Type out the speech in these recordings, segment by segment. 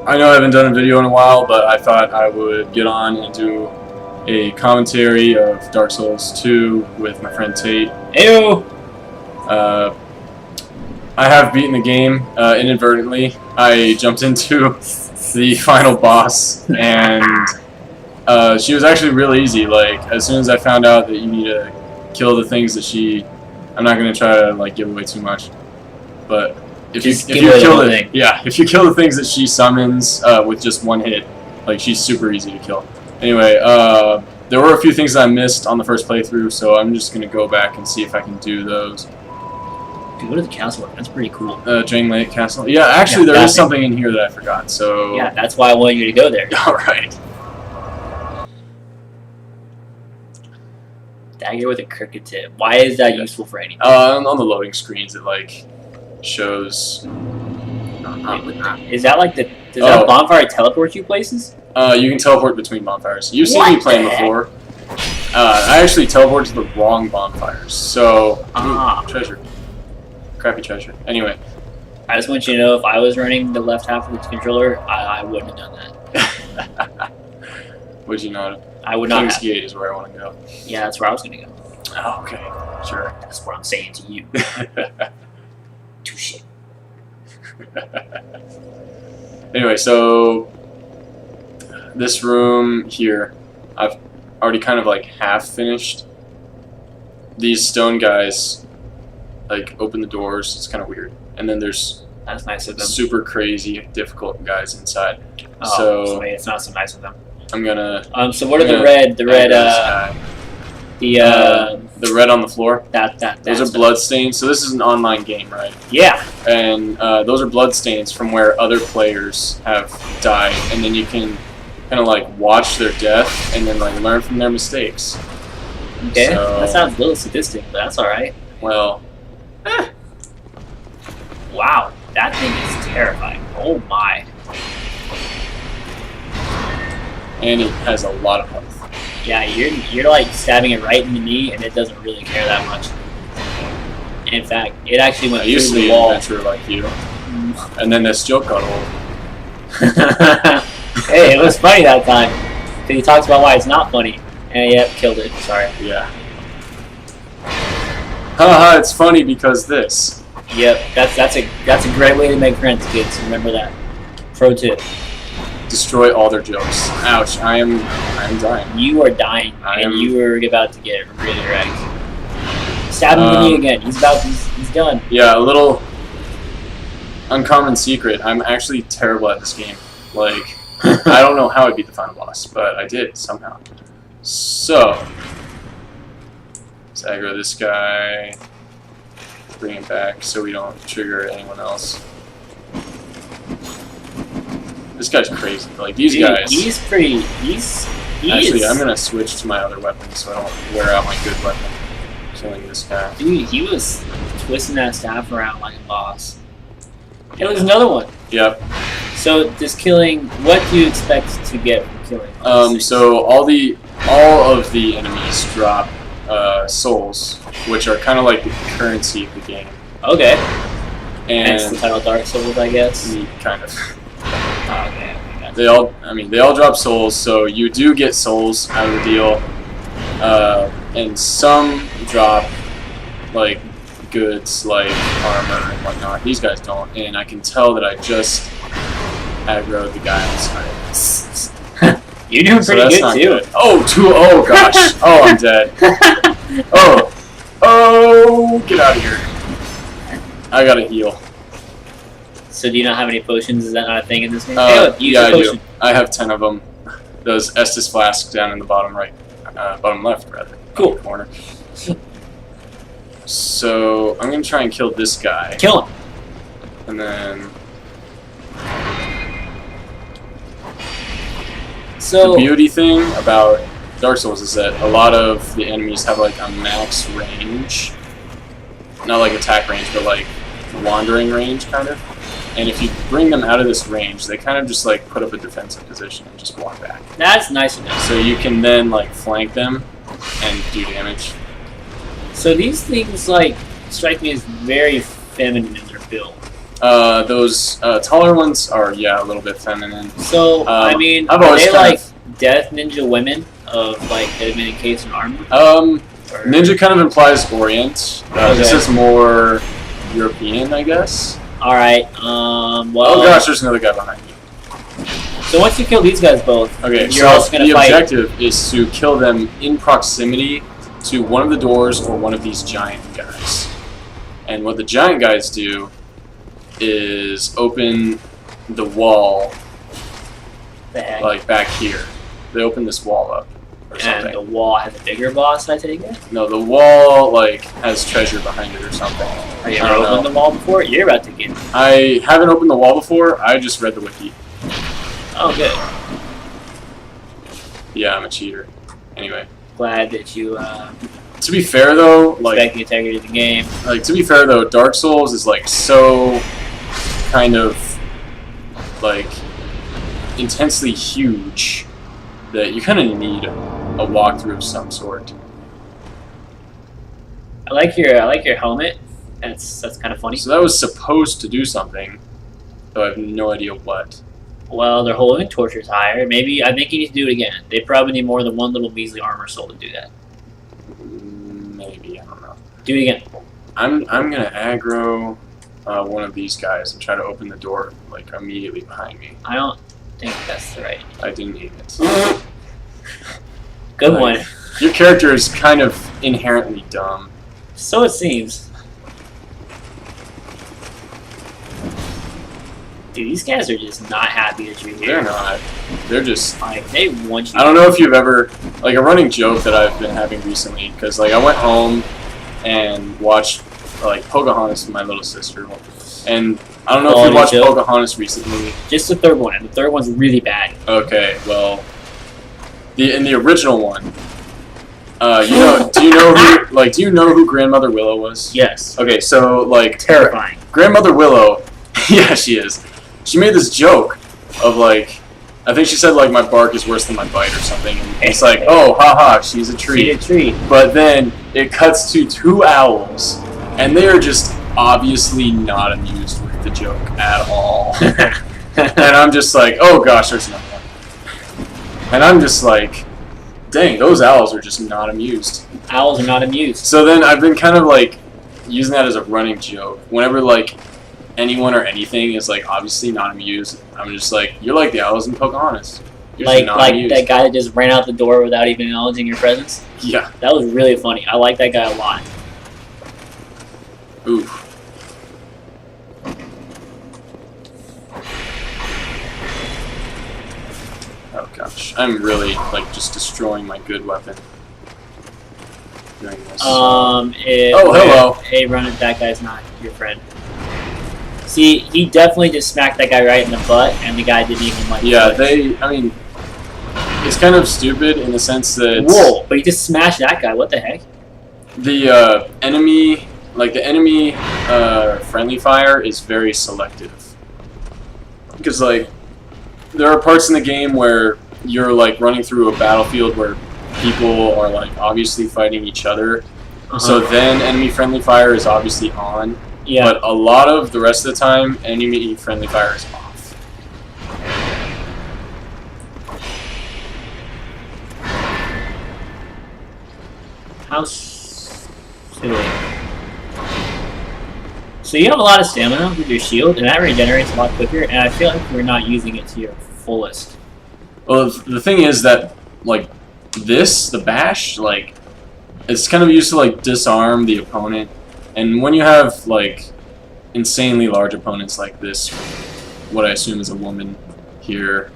I know I haven't done a video in a while, but I thought I would get on and do a commentary of Dark Souls 2 with my friend Tate. Heyo! I have beaten the game inadvertently. I jumped into the final boss, and she was actually really easy. Like, as soon as I found out that you need to kill the things that she... I'm not going to try to like give away too much, but if you kill the things that she summons with just one hit, like, she's super easy to kill. Anyway, there were a few things that I missed on the first playthrough, so I'm just going to go back and see if I can do those. Dude, go to the castle. That's pretty cool. Jane Lake Castle. Yeah, actually, there is something in here that I forgot. So yeah, that's why I want you to go there. All right. Dagger with a crooked tip. Why is that useful for anything? On the loading screens, it like shows. Is that like the? Does that bonfire teleport you places? You can teleport between bonfires. You've seen me playing before. I actually teleported to the wrong bonfires. So treasure. Crappy treasure. Anyway. I just want you to know, if I was running the left half of the controller, I wouldn't have done that. Would you not? I would not. King's Gate is where I want to go. Yeah, that's where I was going to go. Oh, okay. Sure. That's what I'm saying to you. Touche. Anyway, so this room here, I've already kind of like half finished. These stone guys like open the doors. It's kind of weird. And then there's that's nice of them. Super crazy difficult guys inside. Oh, so it's not so nice of them. I'm gonna. So what are the red? The red. The red on the floor. Those are blood stains. So this is an online game, right? Yeah. And those are blood stains from where other players have died, and then you can kind of like watch their death and then like learn from their mistakes. Okay. So, that sounds a little sadistic, but that's all right. Well. Wow, that thing is terrifying. Oh my. And it has a lot of health. Yeah, you're like stabbing it right in the knee, and it doesn't really care that much. In fact, it actually went through the wall. I used to be an adventurer like you, and then this joke got old. Hey, it was funny that time, because he talks about why it's not funny, and yep, killed it. Sorry. Yeah. Haha, it's funny because this. Yep, that's a great way to make friends, kids. Remember that. Pro tip. Destroy all their jokes. Ouch! I am dying. You are dying, and you are about to get really wrecked. Stab him in the knee again. He's done. Yeah, a little uncommon secret. I'm actually terrible at this game. Like, I don't know how I beat the final boss, but I did somehow. So, let's aggro this guy. Bring him back so we don't trigger anyone else. This guy's crazy. Like, these guys. He's pretty. Actually, I'm gonna switch to my other weapon so I don't wear out my good weapon. Killing this guy. Dude, he was twisting that staff around like a boss. It was another one. Yep. So, this killing. What do you expect to get from killing? So all of the enemies drop souls, which are kind of like the currency of the game. Okay. And hence the title Dark Souls, I guess. Kind of. Okay. They all drop souls, so you do get souls out of the deal, and some drop like goods like armor and whatnot. These guys don't, and I can tell that I just aggroed the guy inside. You're doing pretty good too. Good. Oh gosh! Oh, I'm dead. Oh, get out of here! I gotta heal. So do you not have any potions? Is that not a thing in this game? Yeah, I do. I have 10 of them. Those Estus flasks down in the bottom right, bottom left rather. Cool. Corner. So I'm gonna try and kill this guy. Kill him. And then. So the beauty thing about Dark Souls is that a lot of the enemies have like a max range, not like attack range, but like wandering range kind of. And if you bring them out of this range, they kind of just like put up a defensive position and just walk back. That's nice enough. So you can then like flank them and do damage. So these things like strike me as very feminine in their build. Those taller ones are, yeah, a little bit feminine. So, I mean, I've are always they kind like death ninja women of like that have been encased in armor? Ninja kind of implies Orient. This is more European, I guess. All right. Well. Oh gosh, there's another guy behind me. So once you kill these guys both, okay, you're also gonna the fight. objective is to kill them in proximity to one of the doors or one of these giant guys. And what the giant guys do is open the wall, like back here. They open this wall up. Or something. And the wall has a bigger boss, I take it? No, the wall like has treasure behind it or something. Have you ever opened the wall before? You're about to get. I haven't opened the wall before. I just read the wiki. Oh, good. Yeah, I'm a cheater. Anyway. Glad that you. To be fair though, like respect the integrity of the game. Like to be fair though, Dark Souls is like so kind of like intensely huge that you kind of need a walkthrough of some sort. I like your helmet. That's kind of funny. So that was supposed to do something, though I have no idea what. Well, they're holding torture higher. Maybe I think you need to do it again. They probably need more than one little measly armor soul to do that. Maybe, I don't know. Do it again. I'm gonna aggro one of these guys and try to open the door like immediately behind me. I don't think that's the right. I didn't need it. Good one. Your character is kind of inherently dumb. So it seems. Dude, these guys are just not happy that you're here. They're not. They're just like they want you. I don't know if you've ever like a running joke that I've been having recently because like I went home and watched like Pocahontas with my little sister, and I don't know if you watched Pocahontas recently. Just the third one, and the third one's really bad. Okay, well, in the original one, do you know who Grandmother Willow was? Yes. Okay, so like terrifying. Grandmother Willow, yeah, she is. She made this joke of like, I think she said like my bark is worse than my bite or something. And it's like, oh, haha, she's a tree. She's a tree. But then it cuts to two owls, and they are just obviously not amused with the joke at all. And I'm just like, oh gosh, there's another one. And I'm just like, dang, those owls are just not amused. Owls are not amused. So then I've been kind of like using that as a running joke. Whenever like anyone or anything is like obviously not amused, I'm just like, you're like the owls in Pocahontas. You're like amused. that guy that just ran out the door without even acknowledging your presence. Yeah. That was really funny. I like that guy a lot. Oof. Oh gosh, I'm really like just destroying my good weapon doing this. Oh, hello. Hey, run it. That guy's not your friend. See, he definitely just smacked that guy right in the butt, and the guy didn't even like. Yeah, I mean, it's kind of stupid in the sense that. Whoa! But he just smashed that guy. What the heck? The enemy friendly fire is very selective. Because like, there are parts in the game where you're like running through a battlefield where people are like obviously fighting each other. So then enemy friendly fire is obviously on. Yeah. But a lot of the rest of the time, enemy friendly fire is off. How silly. So you have a lot of stamina with your shield, and that regenerates a lot quicker, and I feel like we're not using it to your fullest. Well, the thing is that, like, the bash, like, it's kind of used to, like, disarm the opponent. And when you have, like, insanely large opponents like this, what I assume is a woman here,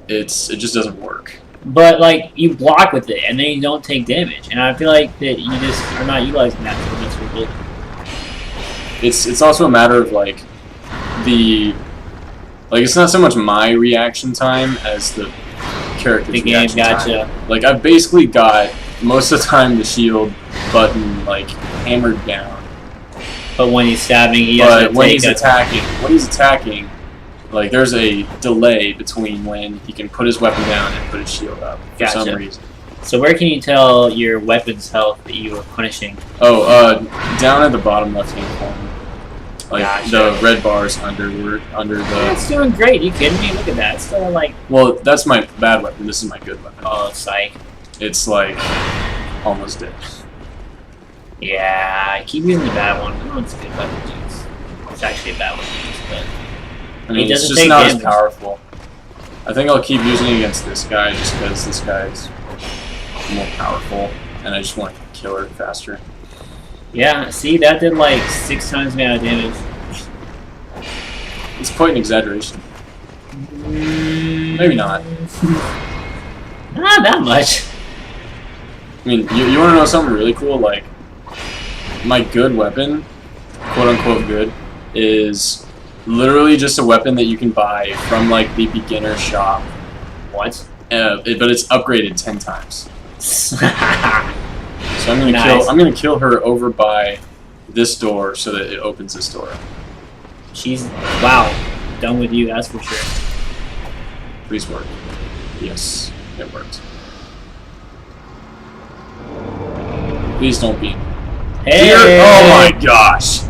it just doesn't work. But, like, you block with it, and then you don't take damage. And I feel like that you just are not utilizing that to the best result. It's also a matter of, like, it's not so much my reaction time as the character's reaction time. Like, I've basically got, most of the time, the shield button, like, hammered down. But when he's stabbing, he But when he's attacking, like, there's a delay between when he can put his weapon down and put his shield up for some reason. So where can you tell your weapon's health that you are punishing? Oh, down at the bottom left-hand corner. Like Gotcha. the red bars under the. That's doing great. You kidding me? Look at that. It's still like. Well, that's my bad weapon. This is my good weapon. Oh, psych. It's like almost dead. Yeah, I keep using the bad one. I know it's a good weapon to use. It's actually a bad one to use, but I mean, It it's doesn't just take not damage. as powerful. I think I'll keep using it against this guy just because this guy's more powerful, and I just want to kill her faster. yeah. See, that did like 6 times the amount of damage. It's quite an exaggeration. Maybe not. Not that much. I mean, you want to know something really cool? Like, my good weapon, quote unquote good, is literally just a weapon that you can buy from like the beginner shop. What? But it's upgraded 10 times. So I'm gonna Nice. I'm gonna kill her over by this door so that it opens this door. She's wow. Done with you, that's for sure. Please work. Yes, it worked. Please don't be. Hey! Here? Oh my gosh!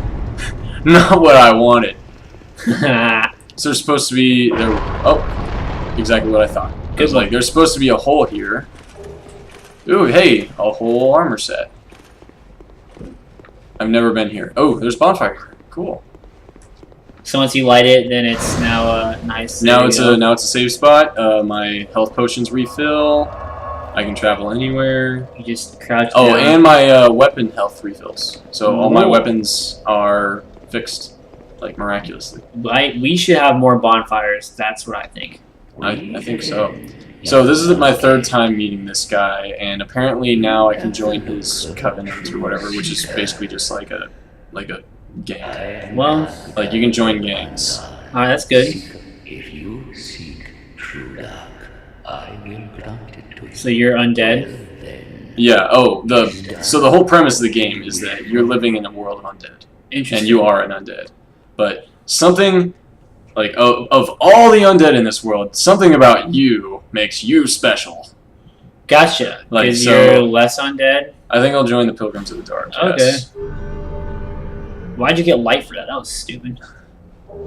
Not what I wanted. So there's supposed to be there. Oh, exactly what I thought. Because like there's supposed to be a hole here. Ooh, hey, a whole armor set. I've never been here. Oh, there's bonfire here. Cool. So once you light it, then it's now nice. Now it's a safe spot. My health potions refill. I can travel anywhere. You just crouch Oh, down. and my weapon health refills. So all my Ooh. weapons are fixed, like miraculously. We should have more bonfires. That's what I think. I think so. So this is my third time meeting this guy, and apparently now I can join his covenant or whatever, which is basically just like a gang. Well, Like you can join gangs. alright, that's good. If you seek true luck, I will grant it to you. So you're undead? Then Yeah. Oh, so the whole premise of the game is that you're living in a world of undead, Interesting. and you are an undead. But something like of all the undead in this world, something about you makes you special. Gotcha. Like, Because so- you're less undead? I think I'll join the Pilgrims of the Dark. Okay. Yes. Why'd you get light for that? That was stupid.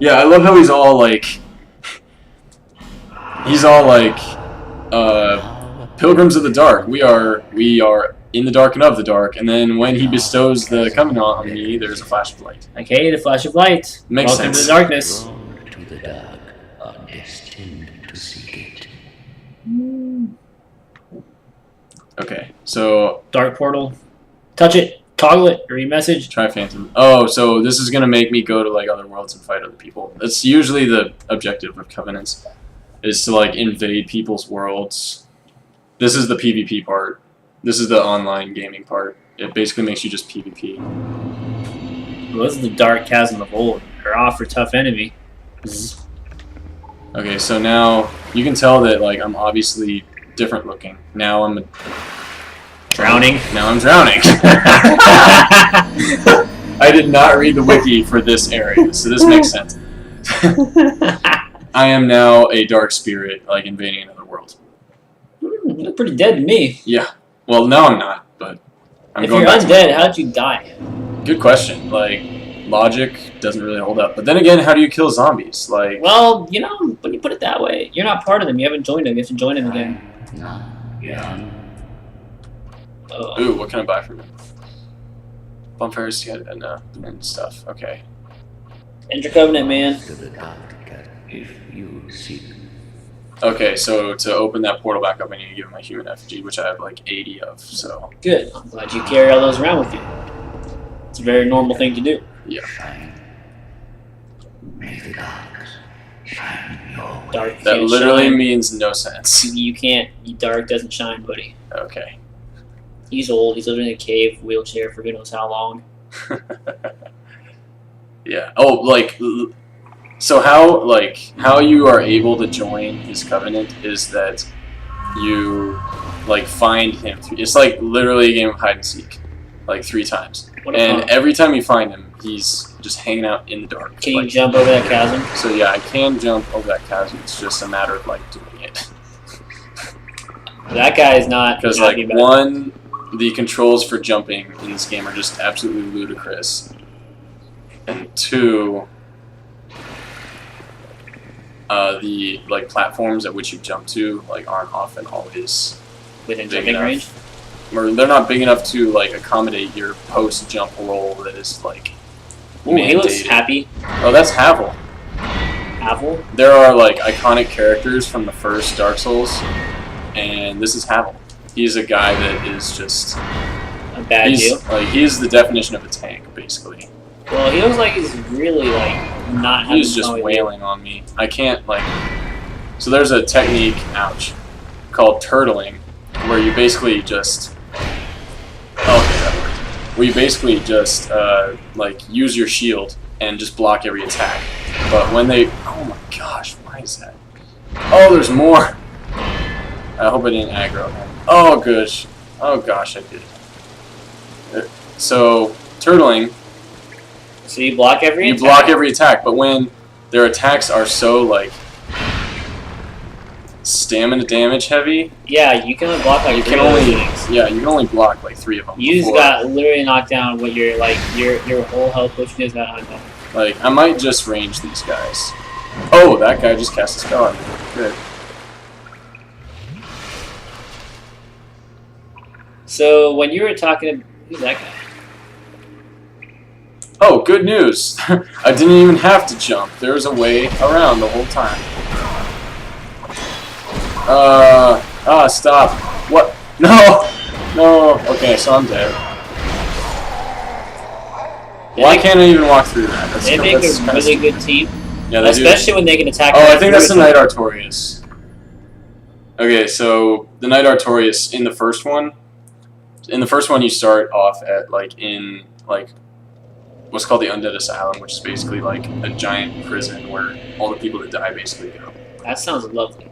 Yeah, I love how he's all like, Pilgrims of the Dark. We are in the dark and of the dark. And then when he bestows the covenant on me, there's a flash of light. Like, hey, the flash of light. Makes Welcome sense. to the darkness. drawn to the dark are destined to seek it. Okay, so Dark portal. Touch it. Toggle it. Read message. try Phantom. Oh, so this is gonna make me go to like other worlds and fight other people. That's usually the objective of covenants, is to like invade people's worlds. This is the PvP part. This is the online gaming part. It basically makes you just PvP. Well, this is the dark chasm of old. Hurrah for tough enemy. Okay, so now you can tell that like I'm obviously different looking. Now I'm Drowning. Now I'm drowning. I did not read the wiki for this area, so this makes sense. I am now a dark spirit, like invading another world. You look pretty dead to me. Yeah. Well, no, I'm not, but I'm If going you're back to undead, how'd you die? Good question. Like, logic doesn't really hold up. But then again, how do you kill zombies? Like, Well, you know, when you put it that way, you're not part of them. You haven't joined them. You have to join them again. Oh. ooh, what can I buy from him? Bonfires and stuff. Okay. Enter Covenant, man. To the dark if you seek. Okay, so to open that portal back up, I need to give him my human effigy, which I have like 80 of, so. Good. I'm glad you carry all those around with you. It's a very normal thing to do. Shine. May the dark shine your way. Dark That can't literally shine. means no sense. You can't. Dark doesn't shine, buddy. Okay. He's old. He's living in a cave, wheelchair for who knows how long. Yeah. Oh, like, so how you are able to join his covenant is that you, like, find him. It's like literally a game of hide and seek, like 3 times. What a And punk. every time you find him, he's just hanging out in the dark. Can you Like, jump over that chasm? So yeah, I can jump over that chasm. It's just a matter of like doing it. That guy is not Because happy like about it. the controls for jumping in this game are just absolutely ludicrous. and 2, the like platforms at which you jump to like aren't often always Within big jumping enough. range. Or they're not big enough to like accommodate your post jump roll that is like Ooh, he looks mandated. happy. Oh, that's Havel. Havel? There are like iconic characters from the first Dark Souls, and this is Havel. He's a guy that is just A bad deal. like he's the definition of a tank, basically. Well, he looks like he's really like not having He's just fun with you. wailing on me. I can't like. So there's a technique, ouch, called turtling, where you basically just. Oh, okay, that worked. Where you basically just like use your shield and just block every attack. But when they, oh my gosh, why is that? Oh, there's more. I hope I didn't aggro him. Oh gosh, oh gosh, I did. So turtling. So you block every You attack? block every attack, but when their attacks are so like stamina damage heavy, Yeah, you can only block like you 3 can of those only things. you can only block like 3 of them. You just before. got literally knocked down what your like your whole health potion is got undone. Like I might just range these guys. Oh, that guy just cast a spell on me. Good. So when you were talking, who's that guy? Oh, good news! I didn't even have to jump. There was a way around the whole time. Stop. What? No! No! Okay, so I'm dead. Why can't I even walk through that? That's, They make that's a kinda really stupid. good team, Yeah, they do. especially when they can attack. Oh, I you think that's the through Knight it. Artorias. Okay, so the Knight Artorias in the first one. In the first one, you start off at in what's called the Undead Asylum, which is basically like a giant prison where all the people that die basically go. That sounds lovely.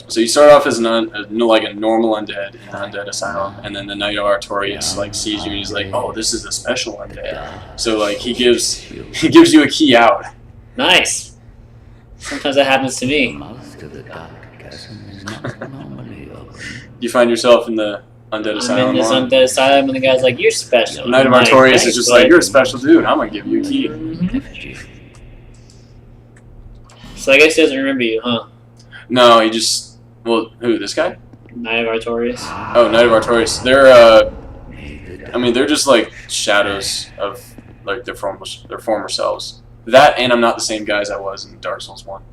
So you start off as a normal undead in the Undead Asylum, and then the Knight Artorias like sees you and he's like, "Oh, this is a special undead." So like he gives you a key out. Nice. Sometimes that happens to me. Most of the dark chasm is not normally open. You find yourself in the Undead I'm Asylum. in this one. Undead Asylum, and the guy's like, "You're special." Knight of I'm like, Artorias "Thanks, is just bud." like, "You're a special dude. I'm gonna give you a key." Mhm. So I guess he doesn't remember you, huh? No, he just who this guy? Knight of Artorias. Oh, Knight of Artorias. They're I mean they're just like shadows of like their former selves. That and I'm not the same guy as I was in Dark Souls 1.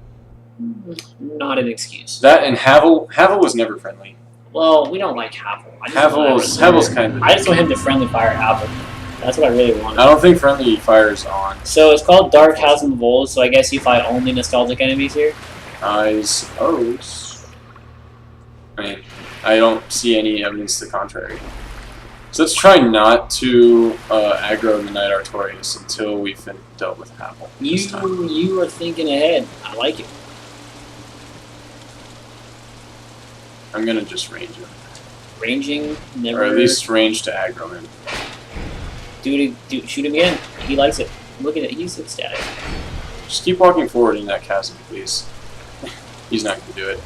Not an excuse. That and Havel was never friendly. Well, we don't like Havel. I just want Havel's kind of. I just want him to friendly fire Havel. That's what I really want. I don't think friendly fires on. So it's called Dark House of Old, so I guess you fight only nostalgic enemies here? I suppose. I mean, I don't see any evidence to the contrary. So let's try not to aggro the Knight Artorias until we've dealt with Havel. this time. You are thinking ahead. I like it. I'm gonna just range him, Ranging, never. or at least range to aggro him. Shoot him again. He likes it. Look at it. He's ecstatic. Just keep walking forward in that chasm, please. He's not gonna do it.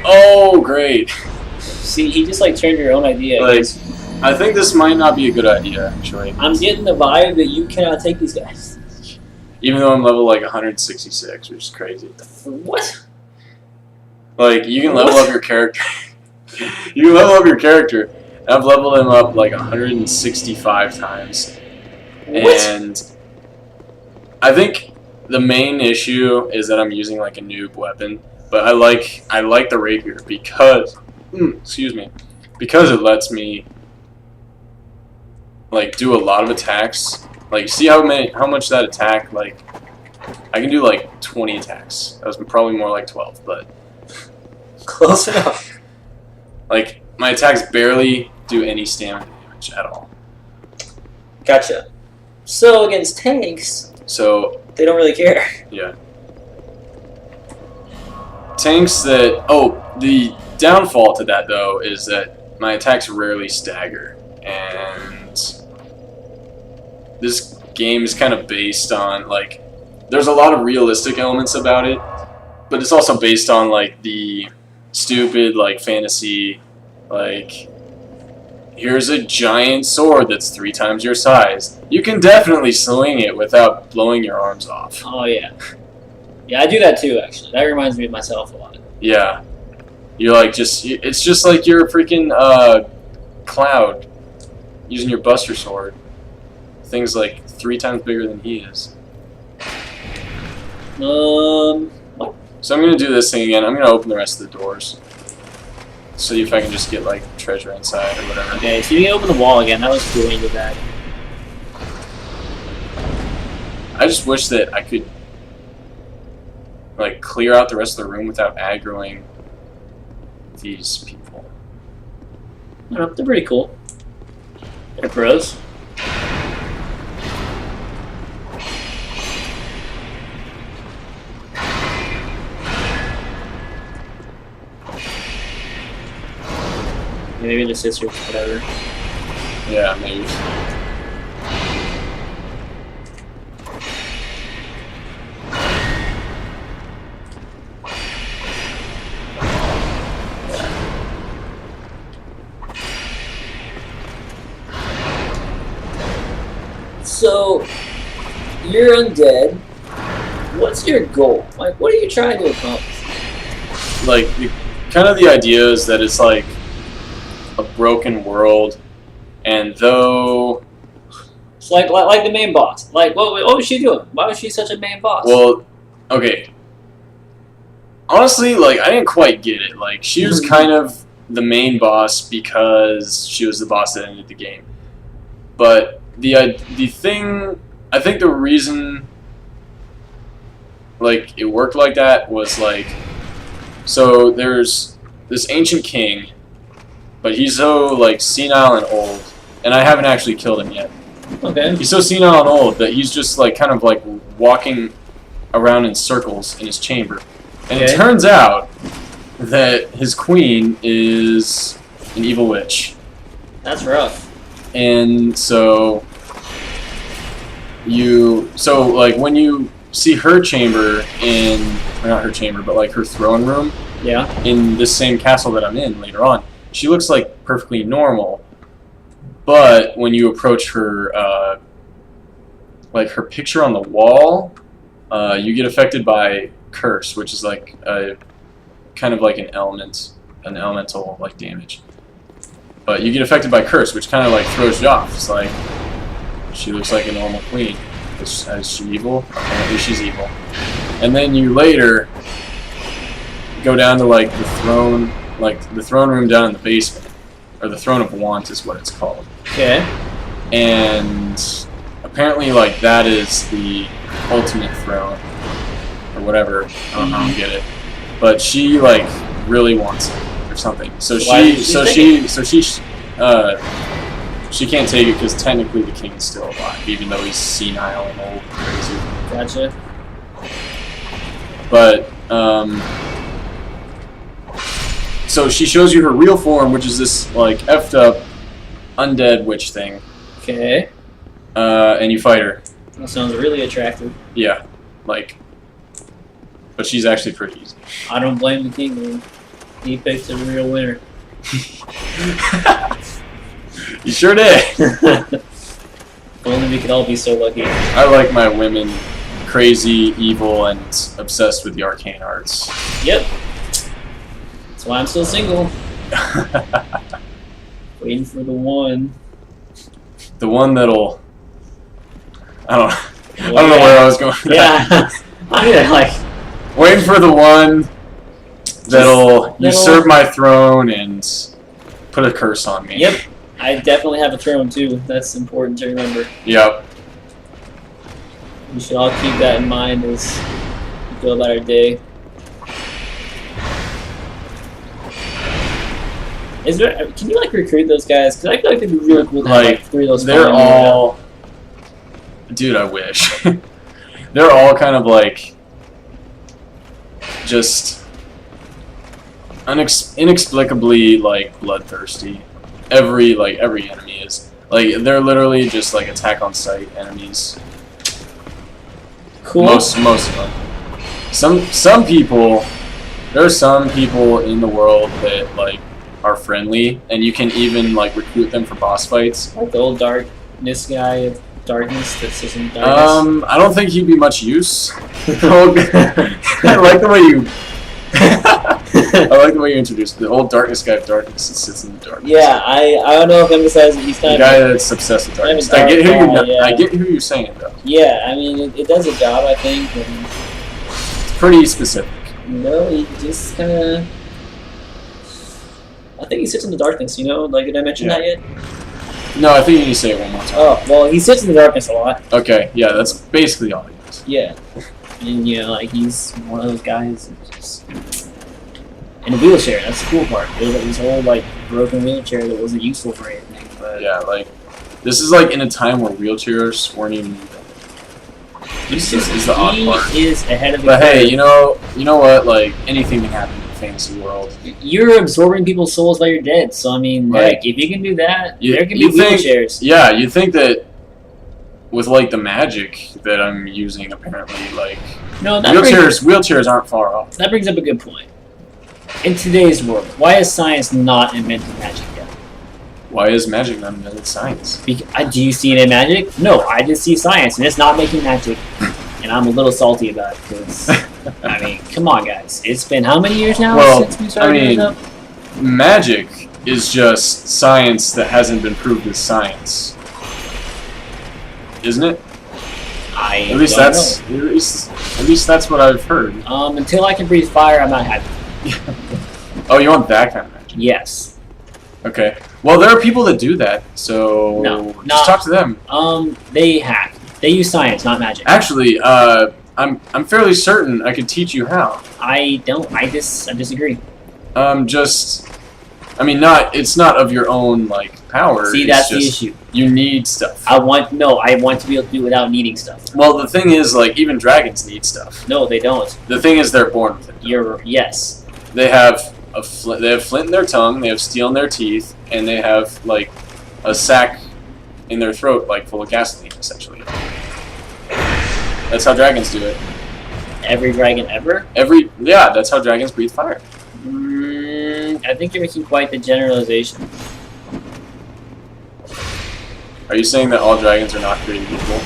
Oh, great! See, he just like turned your own idea. Like, I think this might not be a good idea, actually. I'm getting the vibe that you cannot take these guys. Even though I'm level like 166, which is crazy. What? Like, you can level up your character. You can level up your character. I've leveled him up like 165 times. What? And I think the main issue is that I'm using like a noob weapon. But I like the rapier because excuse me. Because it lets me like do a lot of attacks. Like, see how much that attack, like, I can do like 20 attacks. That was probably more like 12, but Close enough. like my attacks barely do any stamina damage at all. Gotcha. So against tanks, So they don't really care. yeah, tanks that the downfall to that though is that my attacks rarely stagger, and this game is kind of based on like there's a lot of realistic elements about it, but it's also based on like the stupid like fantasy like here's a giant sword that's 3 times your size. You can definitely swing it without blowing your arms off. Oh yeah. Yeah, I do that too. Actually, that reminds me of myself a lot. Yeah. You're like it's just like you're a freaking Cloud using your Buster Sword. Thing's like 3 times bigger than he is. What? So I'm gonna do this thing again. I'm gonna open the rest of the doors. See if I can just get like treasure inside or whatever. Okay, so you can open the wall again. That was cool when you did that. I just wish that I could like clear out the rest of the room without aggroing these people. I don't know, they're pretty cool. They're pros. Maybe the sisters, whatever. Yeah, maybe. So, you're undead. What's your goal? Like, what are you trying to accomplish? Like, kind of the idea is that it's like a broken world, and though... It's like the main boss. Like, what was she doing? Why was she such a main boss? Well, okay. Honestly, like, I didn't quite get it. Like, she was kind of the main boss because she was the boss that ended the game. But the thing... I think the reason, like, it worked like that was, like... So, there's this ancient king, but he's so, like, senile and old. And I haven't actually killed him yet. Okay. He's so senile and old that he's just, like, kind of, like, walking around in circles in his chamber. And it turns out that his queen is an evil witch. That's rough. And so like, when you see her chamber in, or not her chamber, but like her throne room, yeah, in this same castle that I'm in later on, she looks like perfectly normal. But when you approach her, like her picture on the wall, you get affected by curse, which is like a kind of like an elemental like damage. But you get affected by curse, which kind of like throws you off. It's like she looks like a normal queen. Is she evil? Apparently she's evil. And then you later go down to like the throne room down in the basement, or the throne of want is what it's called. Okay. And apparently like that is the ultimate throne, or whatever. I don't know how to get it. But she like really wants it or something. So she can't take it because technically the king is still alive, even though he's senile and old and crazy. Gotcha. But so she shows you her real form, which is this like effed up undead witch thing. Okay. And you fight her. That sounds really attractive. Yeah, like. But she's actually pretty easy. I don't blame the king, man. He picked a real winner. You sure did. If only we could all be so lucky. I like my women crazy, evil, and obsessed with the arcane arts. Yep. That's why I'm still single. Waiting for the one. The one that'll... I don't know where I was going with that. Yeah. I mean, like... Waiting for the one that'll usurp my throne and put a curse on me. Yep. I definitely have a throne, too. That's important to remember. Yep. We should all keep that in mind as we go about our day. Can you, like, recruit those guys? Because I feel like it'd be really cool to have, like, 3 of those. They're all... Dude, I wish. They're all kind of, like... just inexplicably like bloodthirsty. Every enemy is like they're literally just like attack on sight enemies. Cool. Most of them. Some people, there are some people in the world that like are friendly, and you can even like recruit them for boss fights. Like the old darkness guy of darkness that sits in darkness. I don't think he'd be much use. I like the way you. I like the way you introduced the old darkness guy of darkness that sits in the darkness. Yeah, I don't know if emphasizing he's kind the of guy that's obsessed with darkness. kind of a dark guy, I get who you're saying though. Yeah, I mean it does a job, I think. And, It's pretty specific. you know, he just kind of. I think he sits in the darkness. You know, like did I mention that yet? No, I think you need to say it one more time. Oh well, he sits in the darkness a lot. Okay, yeah, that's basically all he does. Yeah, and you know, like he's one of those guys that just in a wheelchair. That's the cool part. There's like this whole like broken wheelchair that wasn't useful for anything. But Yeah, like this is like in a time where wheelchairs weren't even. This is the odd part. He is ahead of the But curve. hey, you know what? Like anything can happen in the fantasy world. You're absorbing people's souls while you're dead. So I mean, Like, heck, if you can do that, you- there can be you think- wheelchairs. Yeah, you'd think that with like the magic that I'm using, apparently, like No, that wheelchairs aren't far off. That brings up a good point. In today's world, why has science not invented magic yet? Why is magic not invented science? Do you see it in magic? No, I just see science, and it's not making magic. And I'm a little salty about it, because, I mean, come on, guys. It's been how many years now Well, since we started I mean, doing up? Magic is just science that hasn't been proved as science, isn't it? At least that's what I've heard. Until I can breathe fire, I'm not happy. Oh, you want that kind of magic? Yes. Okay. Well, there are people that do that, so No, just not- talk to them. They hack. They use science, not magic. Actually, I'm fairly certain I could teach you how. I don't. I disagree. It's not of your own like power. See, it's that's the just issue. You need stuff. I want to be able to do it without needing stuff. Well, the thing is, like, even dragons need stuff. No, they don't. The thing is, they're born with it. Yes. They have they have flint in their tongue, they have steel in their teeth, and they have like a sack in their throat, like full of gasoline, essentially. That's how dragons do it. Every dragon ever? That's how dragons breathe fire. I think you're making quite the generalization. Are you saying that all dragons are not created equal?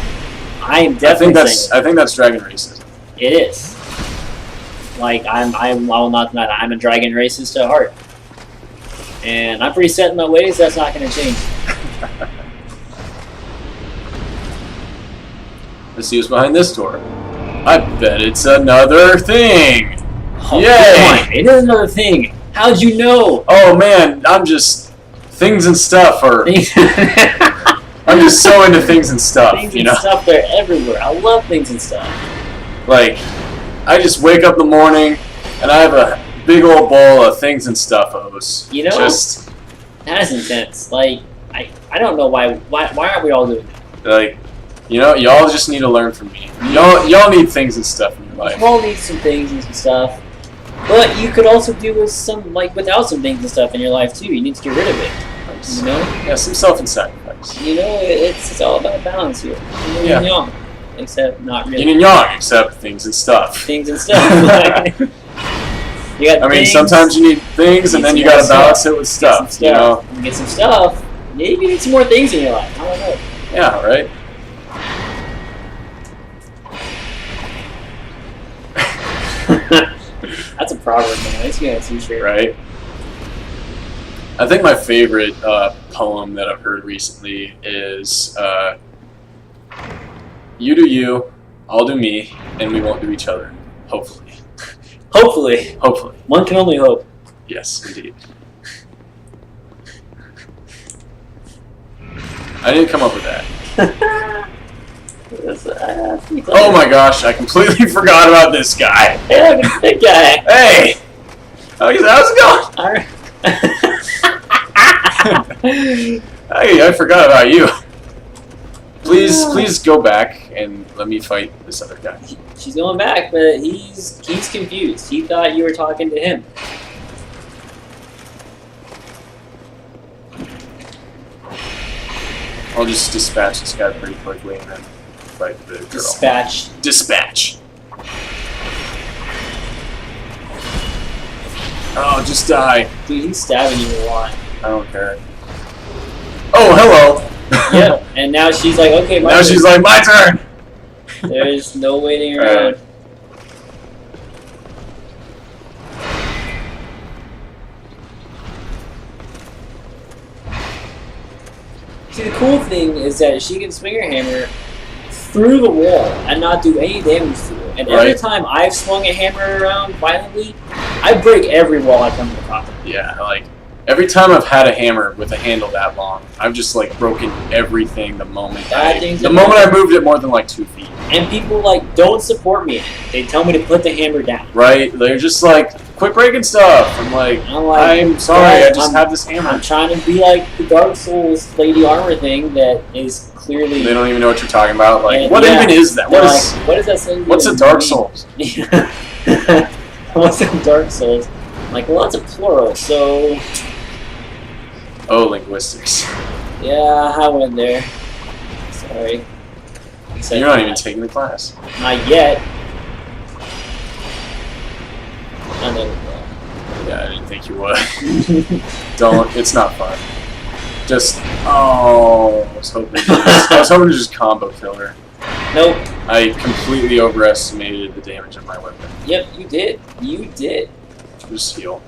I am definitely saying I think that's dragon racism. it is. Like I will not deny that I'm a dragon racist at heart, and I'm pretty set in my ways. That's not going to change. Let's see what's behind this door. I bet it's another thing. Oh, Yay! come on. It is another thing. How'd you know? Oh man, I'm just things and stuff are. Things I'm just so into things and stuff, and you know. stuff. They're everywhere. I love things and stuff. Like, I just wake up in the morning and I have a big old bowl of things and stuffos. You know, just that's intense. Like I don't know why aren't we all doing that? like, you know, y'all just need to learn from me. Y'all need things and stuff in your life. You all need some things and some stuff, but you could also do with some without some things and stuff in your life too. You need to get rid of it. You know. Yeah, some self and sacrifice. You know, it's all about balance here. Yin Yeah. and yang, except not really. Yin and yang, except things and stuff. Things and stuff. You got I mean, things, sometimes you need things, and then you gotta balance it with get some stuff. You know? You get some stuff. Maybe you need some more things in your life. I don't know. Yeah, right. That's a proverb, man. It's gonna t-shirt. Right. I think my favorite poem that I've heard recently is "You do you, I'll do me, and we won't do each other. Hopefully." Hopefully. Hopefully. One can only hope. Yes, indeed. I didn't come up with that. Oh my gosh, I completely forgot about this guy. Hey, look at that guy. Hey! How's it going? Alright. Hey, I forgot about you. Please go back and let me fight this other guy. She's going back, but he's confused. He thought you were talking to him. I'll just dispatch this guy pretty quickly and then fight the girl. Dispatch. Oh, just die. Dude, he's stabbing you a lot. I don't care. Oh, hello. Yep. And now she's like, okay, my Now turn. she's like, my turn. There's no waiting around. See, the cool thing is that she can swing her hammer through the wall and not do any damage to it. And every time I've swung a hammer around violently, I break every wall I come in contact with. Yeah, like every time I've had a hammer with a handle that long, I've just like broken everything the moment I moved it more than like 2 feet. And people like don't support me. They tell me to put the hammer down. Right? They're just like, quit breaking stuff. I'm sorry, I just have this hammer. I'm trying to be like the Dark Souls Lady Armor thing that is clearly. They don't even know what you're talking about. Like, what even is that? What is that saying? What's a Dark Souls? What's a Dark Souls? Like, well, that's a plural, so. Oh, linguistics. Yeah, I went there. Sorry. You're not even taking the class. Not yet. I know. Yeah, I didn't think you would. Don't. It's not fun. Just. Oh, I was hoping to just combo kill her. Nope. I completely overestimated the damage of my weapon. Yep, you did. You did. Just heal.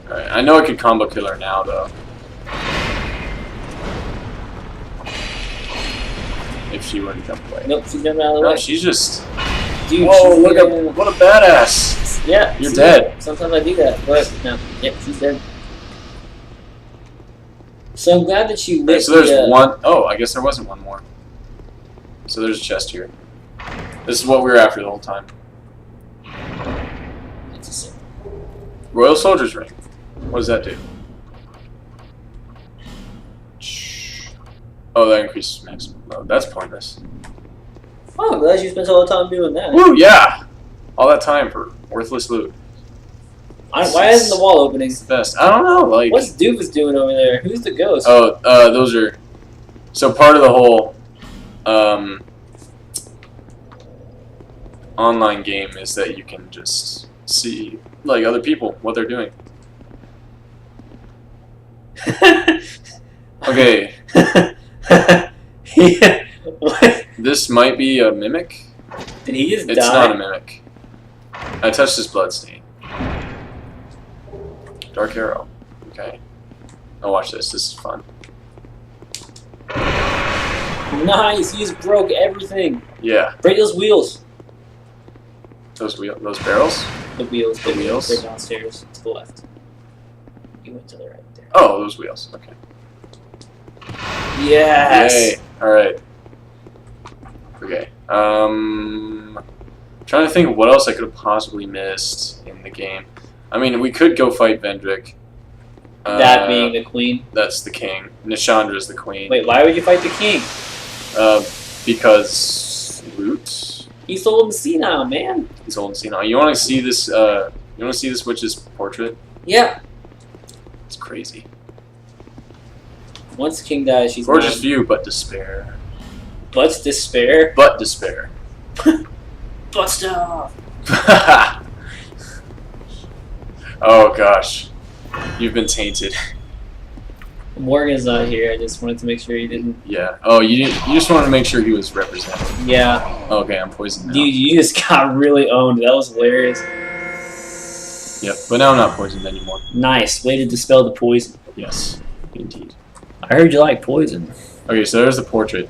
Alright, I know I could combo kill her now, though. If she wouldn't jump away. Nope, she's jumping out of the way. No, she's just... Dude, whoa, what a badass! Yeah. You're dead. Sometimes I do that, but no. Yep, she's dead. So I'm glad that you lit so there's one... Oh, I guess there wasn't one more. So there's a chest here. This is what we were after the whole time. Royal Soldier's Ring. What does that do? Oh, that increases maximum load. That's pointless. Oh, I'm glad you spent all the time doing that. Woo, yeah! All that time for worthless loot. Why isn't the wall opening? It's the best. I don't know, like... What's Doofus doing over there? Who's the ghost? Oh, those are... So part of the whole, online game is that you can just see, like, other people, what they're doing. Okay. What? This might be a mimic. Did he just die? It's not a mimic. I touched his bloodstain. Dark arrow. Okay. Oh, watch this. This is fun. Nice. You just broke everything. Yeah. Break those wheels. Those barrels? The wheels. The wheels? They're downstairs to the left. You went to the right there. Oh, those wheels. Okay. Yes. Yay. All right. Okay. Trying to think of what else I could have possibly missed in the game. I mean, we could go fight Vendrick. That being the queen? That's the king. Nishandra's the queen. Wait, why would you fight the king? Because loot. He's old and senile, man. He's old and senile. You want to see this? You want to see this witch's portrait? Yeah. It's crazy. Once the king dies, she's gorgeous gone. view, but despair. But despair. But despair. Bust off. Oh gosh, you've been tainted. Morgan's not here. I just wanted to make sure he didn't. Yeah. Oh, you didn't. You just wanted to make sure he was represented. Yeah. Okay, I'm poisoned now. Dude, you just got really owned. That was hilarious. Yep, but now I'm not poisoned anymore. Nice. Way to dispel the poison. Yes, indeed. I heard you like poison. Okay, so there's the portrait,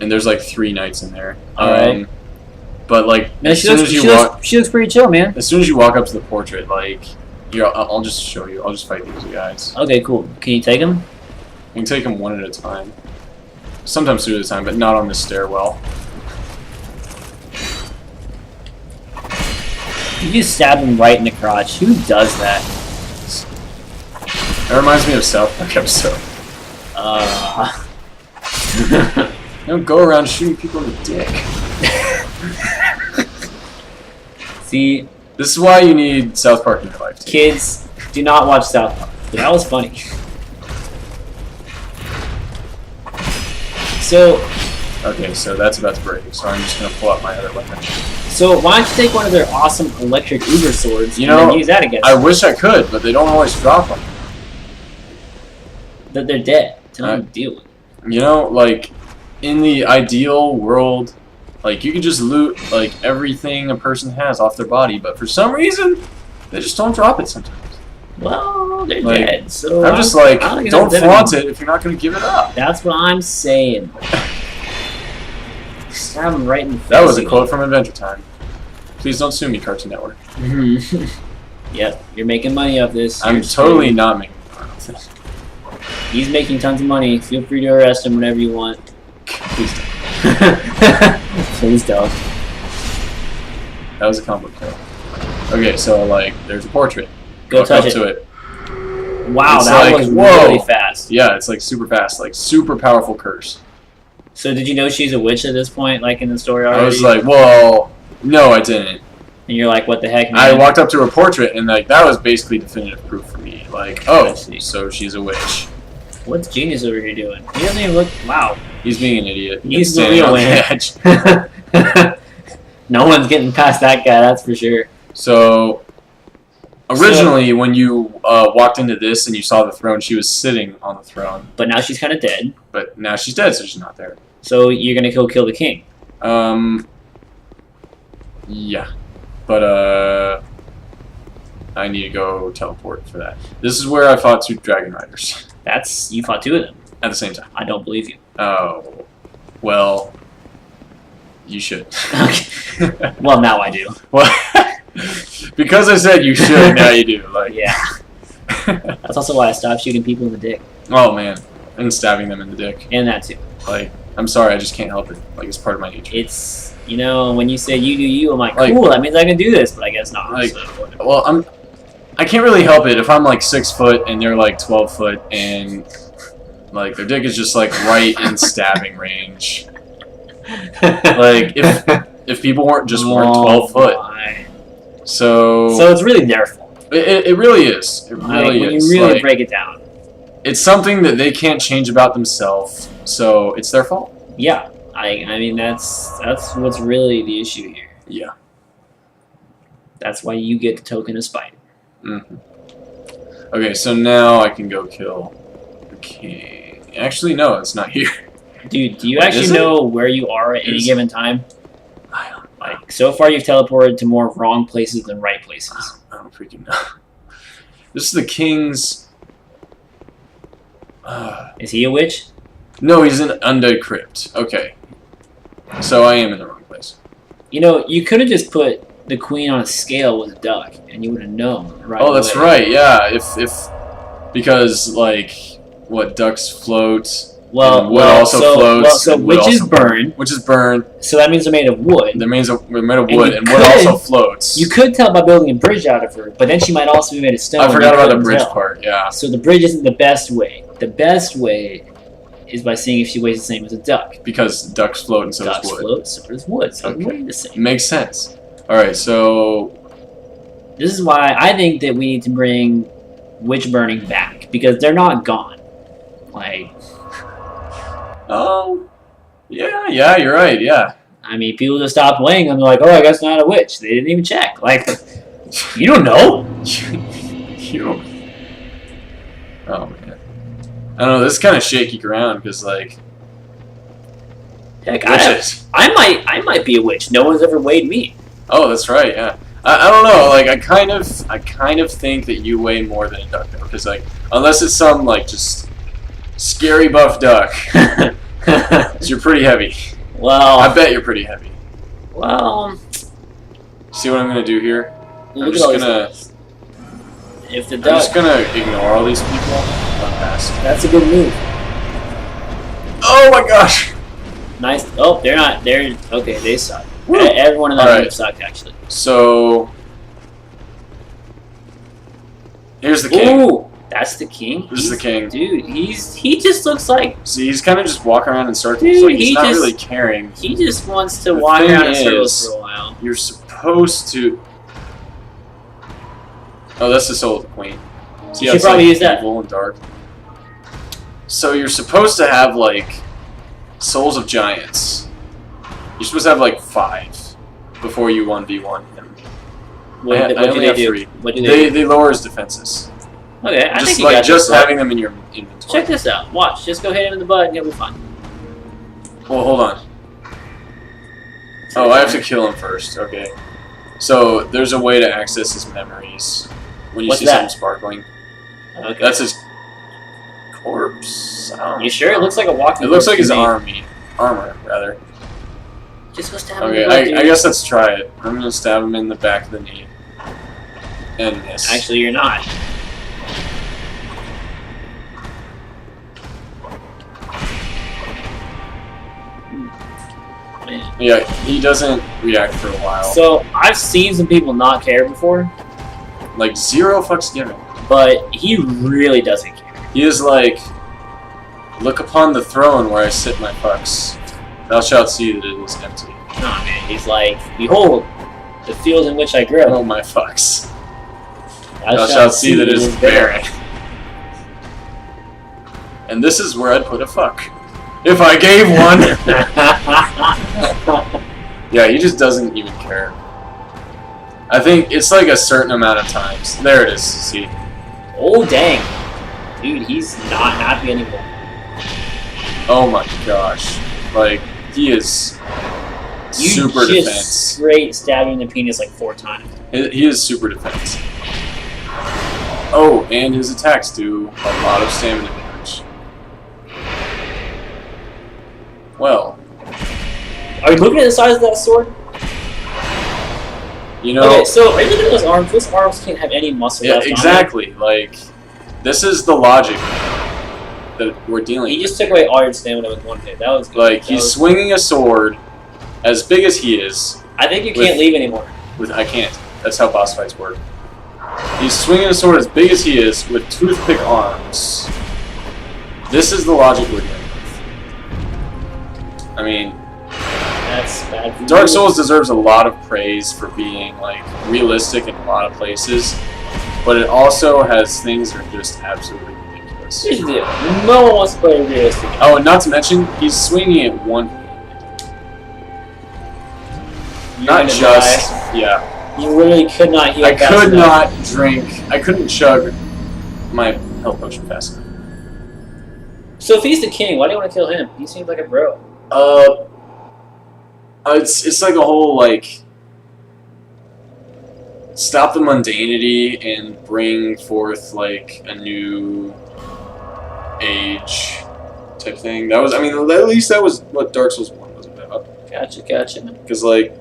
and there's like 3 knights in there. Alright. But like, Man, as soon as you walk, she looks pretty chill, man. as soon as you walk up to the portrait, like, here, I'll just show you. I'll just fight these guys. Okay, cool. Can you take him? You can take them one at a time. Sometimes 2 at a time, but not on the stairwell. You just stab him right in the crotch. Who does that? That reminds me of South Park episode. Don't go around shooting people in the dick. See, this is why you need South Park in your life. Too. Kids, do not watch South Park. That was funny. So, Okay, so that's about to break, so I'm just gonna pull out my other weapon. So why don't you take one of their awesome electric uber swords You and know, then use that against I them? wish I could, but they don't always drop them. That they're dead. Tell them to deal with it. You know, like, in the ideal world, like, you could just loot, like, everything a person has off their body, but for some reason, they just don't drop it sometimes. Well, they're Like, dead. So I'm just like, I think don't that's flaunt it if you're not going to give it up. That's what I'm saying. Stab him right in the face. That was a quote from Adventure Time. Please don't sue me, Cartoon Network. Yep, you're making money off this. I'm You're totally screwed. not making fun of this. He's making tons of money. Feel free to arrest him whenever you want. Please don't. Please don't. That was a combo kill. Okay, so, like, there's a portrait. Go Walk touch up it. to it. Wow, It's that like, was whoa. really fast. Yeah, it's, like, super fast. Like, super powerful curse. So did you know she's a witch at this point, like in the story already? I was like, well, no, I didn't. and you're like, what the heck, man? I walked up to her portrait, and, like, that was basically definitive proof for me. Like, I oh, see. so she's a witch. What's Genius over here doing? He doesn't even look. Wow. He's being an idiot. He's the standing real on winner. edge. No one's getting past that guy, that's for sure. So, originally, when you walked into this and you saw the throne, she was sitting on the throne. But now she's kind of dead. But now she's dead, so she's not there. So you're gonna go kill the king. Yeah. But, I need to go teleport for that. This is where I fought 2 dragon riders That's you fought 2 of them. at the same time. I don't believe you. Oh, well, you should. Okay. Well, now I do. Well, because I said you should, now you do. Like, Yeah. That's also why I stopped shooting people in the dick. oh man, and stabbing them in the dick. And that too. Like, I'm sorry, I just can't help it. Like, it's part of my nature. It's, you know, when you say you do you, I'm like, Like- cool, that means I can do this, but I guess not. Like- so whatever. Well, I can't really help it if I'm like 6 foot and they're like 12 foot and like their dick is just like right in stabbing range. Like if people weren't 12 foot, my. so So it's really their fault. it really is. It Like, really when is. you really Like, break it down. it's something that they can't change about themselves, so it's their fault. Yeah. I mean, that's what's really the issue here. Yeah. That's why you get the token of spite. Mm-hmm. Okay, so now I can go kill the king. Actually, no, it's not here. Dude, do you Wait, actually is it? know where you are at any Is- given time? I don't, Like, so far you've teleported to more wrong places than right places. I don't freaking know. This is the king's. Is he a witch? No, he's in Undead Crypt. Okay. So I am in the wrong place. You know, you could have just put the queen on a scale with a duck, and you would have known right Oh, that's away. right. Yeah, because like what ducks float. Well, and wood also floats. so and wood witches also burn. Witches burn. So that means they're made of wood. They're made of And wood, you and wood could- also floats. You could tell by building a bridge out of her, but then she might also be made of stone. I forgot You about the couldn't bridge tell. part. Yeah. So the bridge isn't the best way. The best way is by seeing if she weighs the same as a duck. Because ducks float and so Ducks does wood. float, so does wood. So Okay. they weigh the same. Makes sense. All right, so This is why I think that we need to bring witch burning back, because they're not gone. Like, oh, yeah, you're right. Yeah, I mean, people just stopped weighing them. They're like, oh, I guess not a witch. They didn't even check. Like, you don't know. you. Oh man, I don't know. This is kind of shaky ground because like Heck, witches. I might be a witch. No one's ever weighed me. Oh, that's right. Yeah, I don't know. Like I kind of think that you weigh more than a duck though, because like unless it's some like just scary buff duck, you're pretty heavy. Well, I bet you're pretty heavy. well, See what I'm gonna do here? look just at all these gonna- things. If the I'm duck, just gonna ignore all these people. Run past. that's a good move. Oh my gosh! Nice. Oh, they're not. They're okay. They suck. Woo. Everyone in that Alright. move sucked actually. So here's the king. Ooh, that's the king. This is the king. Dude, he just looks like See, he's kind of just walking around in circles. Dude, Like he's he not just- really caring. he just wants to The walk thing around in circles is- for a while. You're supposed to. Oh, that's the soul of the queen. See You how should it's, probably like, use that. evil and dark. So you're supposed to have like Souls of Giants. You're supposed to have like 5 before you 1v1 him. What I do only they have do? 3. What do they do? They lower his defenses. Okay, I think Just you like got just this, bud. having them in your inventory. Check this out. Watch. Just go hit him in the butt and he'll be fine. Well, hold on. Oh, I have to kill him first. Okay. So there's a way to access his memories when you What's see that? something sparkling. Okay. That's his corpse. I don't You sure? It looks like a walking. It looks like corpse his to me. armor, rather. Just go stab him Okay, in the butt, dude. I guess let's try it. I'm gonna stab him in the back of the knee. And miss. Actually, you're not. Man. Yeah, he doesn't react for a while. So I've seen some people not care before, Like 0 fucks given. but he really doesn't care. He is like, look upon the throne where I sit my fucks. Thou shalt see that it is empty. Nah, man. He's like, behold, the field in which I grow. Oh my fucks. Thou shalt see that it is barren. And this is where I'd put a fuck. If I gave one! Yeah, he just doesn't even care. I think it's like a certain amount of times. There it is, see? Oh, dang. Dude, he's not happy anymore. Oh my gosh. Like, he is You super just defense. straight stabbed him in the penis like 4 times. He is super defense. Oh, and his attacks do a lot of stamina damage. Well, Are you looking at the size of that sword? you know... Okay, so are you looking at those arms? Those arms can't have any muscle Yeah, left on exactly. Like, this is the logic that we're them. dealing He with. just took away all your stamina with one hit. That was good. Like, That he's was- swinging a sword as big as he is. I think you with- can't leave anymore. I can't. That's how boss fights work. He's swinging a sword as big as he is with toothpick arms. This is the logic we're dealing with. I mean, That's bad for Dark you. Souls deserves a lot of praise for being, like, realistic in a lot of places, but it also has things that are just absolutely ridiculous. Here's the deal. No one wants to play realistic. Oh, and not to mention, he's swinging it one hand. You're Not gonna just, die. yeah. You literally could not heal I fast could enough. not drink, I couldn't chug my health potion fast enough. So if he's the king, why do you want to kill him? He seems like a bro. It's like a whole, like, stop the mundanity and bring forth, like, a new age type thing. That was, I mean, at least that was what Dark Souls 1 was about. Gotcha, gotcha. Because, like,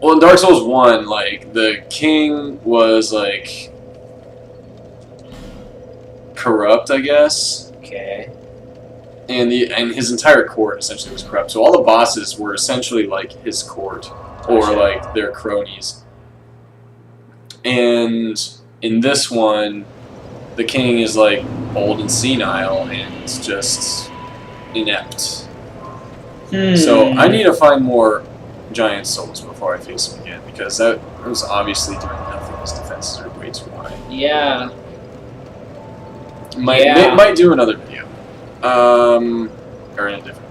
well, in Dark Souls 1, like, the king was, like, corrupt, I guess. Okay. And his entire court essentially was corrupt. So all the bosses were essentially like his court, or Gotcha. like their cronies. And in this one, the king is like old and senile and just inept. So I need to find more giant souls before I face him again, because that was obviously doing nothing. His defenses are way too high. Yeah. Might do another video. Or in a different